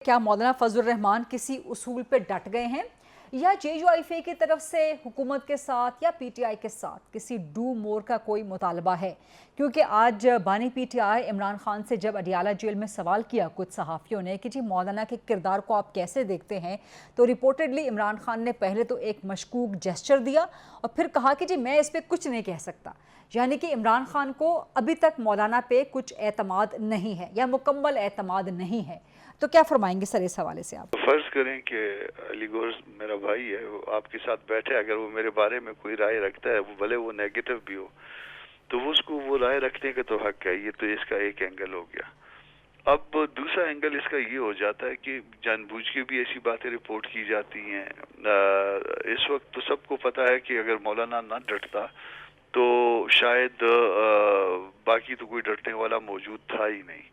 क्या मौलाना फजलुर रहमान किसी उसूल पे डट गए हैं या जेयूआईफे की तरफ से हुकूमत के साथ या पीटीआई के साथ किसी डू मोर का कोई मुतालबा है? क्योंकि आज बानी पीटीआई इमरान खान से जब अडियाला जेल में सवाल किया कुछ सहाफ़ियों ने कि जी मौलाना के किरदार को आप कैसे देखते हैं, तो रिपोर्टेडली इमरान खान ने पहले तो एक मशकूक जेस्चर दिया और फिर कहा कि जी मैं इस पर कुछ नहीं कह सकता। यानी कि इमरान खान को अभी तक मौलाना पे कुछ एतमाद नहीं है या मुकम्मल एतमाद नहीं है। तो क्या फरमाएंगे सर इस हवाले से आप? तो फर्ज करें कि अली गोर मेरा भाई है, वो आपके साथ बैठे, अगर वो मेरे बारे में कोई राय रखता है, वो भले वो नेगेटिव भी हो, तो वो उसको वो राय रखने का तो हक है। ये तो इसका एक एंगल हो गया। अब दूसरा एंगल इसका ये हो जाता है कि जानबूझ के भी ऐसी बातें रिपोर्ट की जाती हैं। इस वक्त तो सबको पता है कि अगर मौलाना ना डटता तो शायद बाकी तो कोई डटने वाला मौजूद था ही नहीं।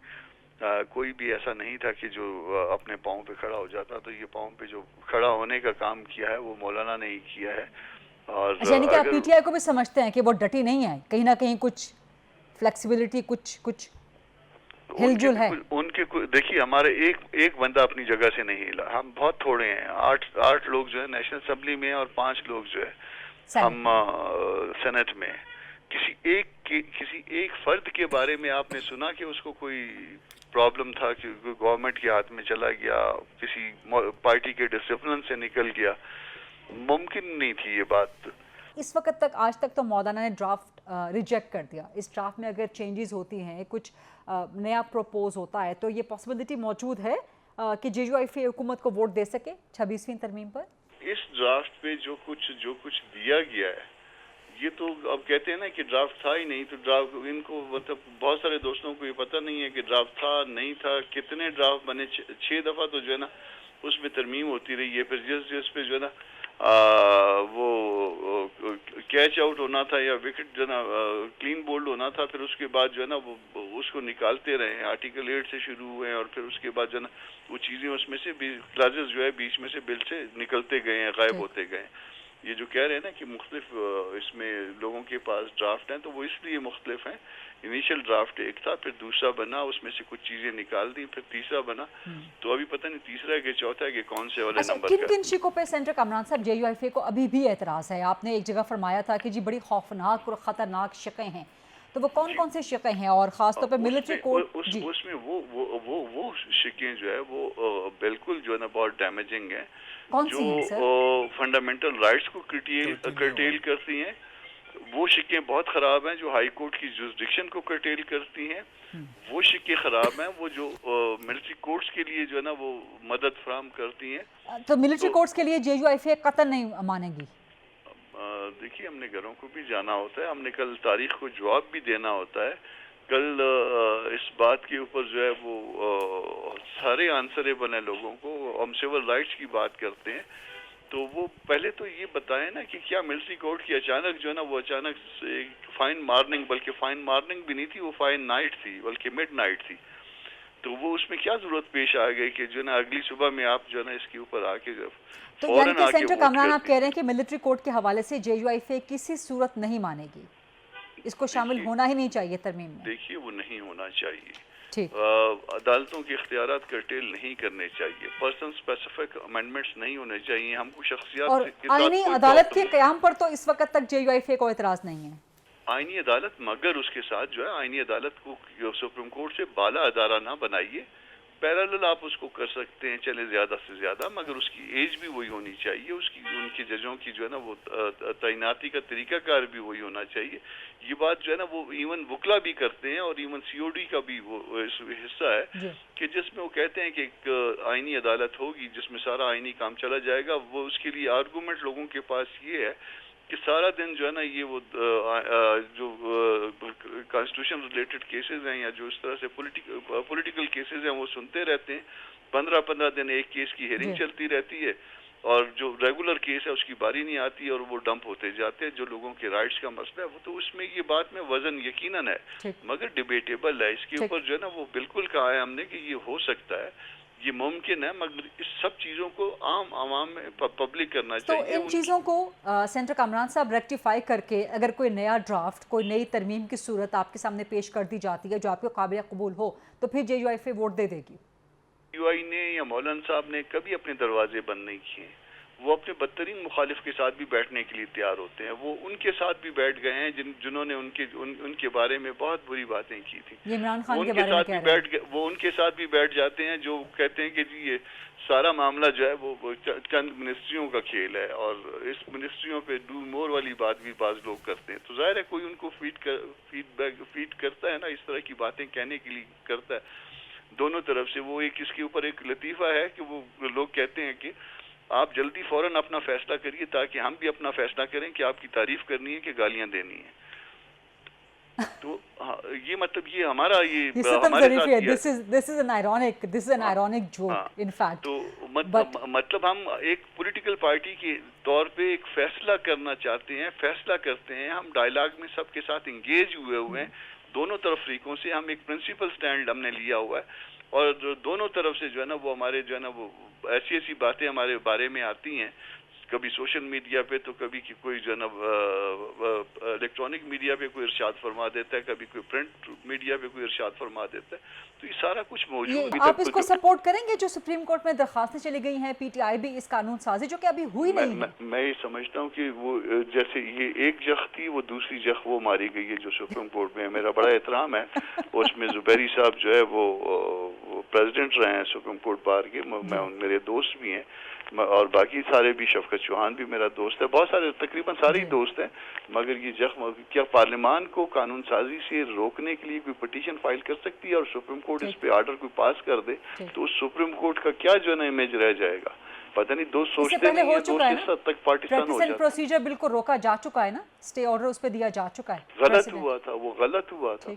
कोई भी ऐसा नहीं था कि जो अपने पाँव पे खड़ा हो जाता। तो ये पाँव पे जो खड़ा होने का काम किया है वो मौलाना ने ही किया है। और अच्छा, यानी कि आप पीटीआई को भी समझते हैं कि वो डटी नहीं है, कहीं ना कहीं कुछ फ्लेक्सिबिलिटी, कुछ हिलजुल है? उनके देखिए, हमारे एक बंदा अपनी जगह से नहीं हिला। हम बहुत थोड़े हैं, आठ लोग जो है नेशनल असेंबली में और 5 लोग जो है हम सेनेट में। किसी एक फर्द के बारे में आपने सुना कि उसको कोई प्रॉब्लम था कि गवर्नमेंट के हाथ में चला गया, किसी पार्टी के डिसिप्लिन से निकल गया? मुमकिन नहीं थी ये बात। इस वक्त तक, आज तक तो मौलाना ने ड्राफ्ट रिजेक्ट कर दिया। इस ड्राफ्ट में अगर चेंजेस होती हैं, कुछ नया प्रपोज होता है, तो ये पॉसिबिलिटी मौजूद है कि जेयूआईफे हुकूमत को वोट दे सके 26वीं तरमीम पर? इस ड्राफ्ट पे जो कुछ दिया गया है, ये तो अब कहते हैं ना कि ड्राफ्ट था ही नहीं। तो ड्राफ्ट इनको मतलब बहुत सारे दोस्तों को ये पता नहीं है कि ड्राफ्ट था नहीं था। कितने ड्राफ्ट बने, 6 दफा तो जो है ना उसमें तरमीम होती रही है। फिर जिस पे जो है ना वो कैच आउट होना था या विकेट जो है ना क्लीन बोल्ड होना था, फिर उसके बाद जो है ना वो उसको निकालते रहे। आर्टिकल 8 से शुरू हुए और फिर उसके बाद जो है ना वो चीजें उसमें से क्लासेस जो है बीच में से बिल से निकलते गए हैं, गायब होते गए। ये जो कह रहे हैं ना कि मुख्तलिफ इसमें लोगों के पास ड्राफ्ट हैं, तो वो इसलिए मुख्तलिफ हैं। इनिशियल ड्राफ्ट एक था, फिर दूसरा बना, उसमें से कुछ चीजें निकाल दी, फिर तीसरा बना। तो अभी पता नहीं तीसरा है कि चौथा है कि कौन से वाले नंबर का। किन शिकों पे सेंटर कामरान साहब जेयूआईफे को अभी भी एतराज है? आपने एक जगह फरमाया था कि जी बड़ी खौफनाक और खतरनाक शिकें हैं, तो वो कौन से शिकें हैं? और खासतौर पर मिलिट्री कोड उसमें वो शिकें जो है वो बिल्कुल जो है ना बहुत डैमेजिंग है, जो फंडामेंटल राइट्स को कर्टेल करती हैं। वो शिकें बहुत खराब हैं। जो हाई कोर्ट की जुरिस्डिक्शन को कर्टेल करती हैं, वो शिकें खराब हैं। वो जो मिलिट्री कोर्ट्स के लिए जो है ना वो मदद फराहम करती हैं। तो मिलिट्री कोर्ट्स के लिए जेयूआईफे कतई नहीं मानेगी? देखिए, हमने घरों को भी जाना होता है, हमने कल तारीख को जवाब भी देना होता है। कल इस बात के ऊपर जो है वो सारे आंसरेबल हैं लोगों को। हम सिविल राइट्स की बात करते हैं, तो वो पहले तो ये बताएं ना कि क्या मिलिट्री कोर्ट की अचानक जो है ना वो अचानक से फाइन मार्निंग, बल्कि फाइन मार्निंग भी नहीं थी, वो फाइन नाइट थी, बल्कि मिड नाइट थी। तो वो उसमें क्या जरूरत पेश आ गई कि जो ना अगली सुबह में आप जो है ना इसके ऊपर आके जब तो यानी कि सेंटर कामरान आप कह रहे हैं कि मिलिट्री कोर्ट के हवाले से जेयूआईफे किसी सूरत नहीं मानेगी, इसको शामिल होना ही नहीं चाहिए तरमीम में? देखिए, वो नहीं होना चाहिए। ठीक, अदालतों के इख्तियारात कर्टेल नहीं करने चाहिए, पर्सन स्पेसिफिक अमेंडमेंट्स नहीं होने चाहिए। हमको शख्सियत और आईनी अदालत के क़याम पर तो इस वक्त तक जेयूआईफे को एतराज नहीं है। आईनी अदालत, मगर उसके साथ जो है आईनी अदालत को सुप्रीम कोर्ट से बाला अदारा ना बनाइए। पैरेलल आप उसको कर सकते हैं, चले ज्यादा से ज्यादा, मगर उसकी एज भी वही होनी चाहिए। उसकी उनके जजों की जो है ना वो तैनाती का तरीकाकार भी वही होना चाहिए। ये बात जो है ना वो इवन वकला भी करते हैं और इवन सीओडी का भी वो हिस्सा है कि जिसमें वो कहते हैं कि एक आईनी अदालत होगी जिसमें सारा आईनी काम चला जाएगा। वो उसके लिए आर्गूमेंट लोगों के पास ये है कि सारा दिन जो है ना ये वो जो कॉन्स्टिट्यूशन रिलेटेड केसेस हैं या जो इस तरह से पॉलिटिकल केसेस हैं वो सुनते रहते हैं। 15-15 दिन एक केस की हियरिंग चलती रहती है और जो रेगुलर केस है उसकी बारी नहीं आती और वो डंप होते जाते हैं। जो लोगों के राइट्स का मसला है वो तो उसमें ये बात में वजन यकीनन है, मगर डिबेटेबल है। इसके ऊपर जो है ना वो बिल्कुल कहा है हमने कि ये हो सकता है, ये मुमकिन है, मगर इस सब चीज़ों को आम आवाम में पब्लिक करना चाहिए। तो इन चीज़ों को सेंटर कामरान साहब रेक्टिफाई करके अगर कोई नया ड्राफ्ट, कोई नई तरमीम की सूरत आपके सामने पेश कर दी जाती है जो आपके काबिल कबूल हो, तो फिर जेयूआईफे वोट दे देगी? यूआई ने या मौलाना साहब ने कभी अपने दरवाजे बंद नहीं किए। वो अपने बदतरीन मुखालिफ के साथ भी बैठने के लिए तैयार होते हैं। वो उनके साथ भी बैठ गए हैं जिन्होंने उनके बारे में बहुत बुरी बातें की थी। इमरान खान के उनके बारे में साथ भी बैठ गए, वो उनके साथ भी बैठ जाते हैं जो कहते हैं कि जी ये सारा मामला जो है वो चंद मिनिस्ट्रियों का खेल है और इस मिनिस्ट्रियों पे डू मोर वाली बात भी बाज लोग करते हैं। तो जाहिर है कोई उनको फीड करता है ना, इस तरह की बातें कहने के लिए करता है दोनों तरफ से। वो एक इसके ऊपर एक लतीफ़ा है कि वो लोग कहते हैं कि आप जल्दी फौरन अपना फैसला करिए ताकि हम भी अपना फैसला करें कि आपकी तारीफ करनी है कि गालियां देनी है। तो ये मतलब ये हमारा ये हमारे साथ this is an ironic joke in fact। तो मतलब हम एक पॉलिटिकल पार्टी के तौर पे एक फैसला करना चाहते हैं, फैसला करते हैं, हम डायलॉग में सबके साथ इंगेज हुए हैं। दोनों तरफ तरीकों से हम एक प्रिंसिपल स्टैंड हमने लिया हुआ है और दोनों तरफ से जो है ना वो हमारे जो है ना वो ऐसी बातें हमारे बारे में आती हैं, कभी सोशल मीडिया पे तो कभी कोई जो है ना इलेक्ट्रॉनिक मीडिया पे कोई इरशाद फरमा देता है, कभी कोई प्रिंट मीडिया पे कोई इरशाद फरमा देता है। तो ये सारा कुछ मौजूद है। आप इसको सपोर्ट करेंगे जो सुप्रीम कोर्ट में दरखास्तें चली गई हैं, पीटीआई भी इस कानून साजी जो कि अभी हुई नहीं है? मैं ये समझता हूँ कि वो जैसे ये एक जख थी, वो दूसरी जख वो मारी गई है जो सुप्रीम कोर्ट में। मेरा बड़ा एहतराम है उसमें जुबैरी साहब जो है वो प्रेसिडेंट रहे हैं सुप्रीम कोर्ट बार के, मेरे दोस्त भी हैं और बाकी सारे भी, शफकत चौहान भी मेरा दोस्त है, बहुत सारे तकरीबन सारे ही दोस्त हैं। मगर ये जख्म क्या पार्लियामान को कानून साजी से रोकने के लिए कोई पिटीशन फाइल कर सकती है और सुप्रीम कोर्ट इस पे ऑर्डर कोई पास कर दे तो उस सुप्रीम कोर्ट का क्या जो है ना इमेज रह जाएगा? पता नहीं, दोस्त सोचते नहीं है, दोस्त इस हद तक पाकिस्तान हो जाता है। प्रोसीजर बिल्कुल रोका जा चुका है ना, स्टे ऑर्डर उस पे दिया जा चुका है। गलत हुआ था, वो गलत हुआ था।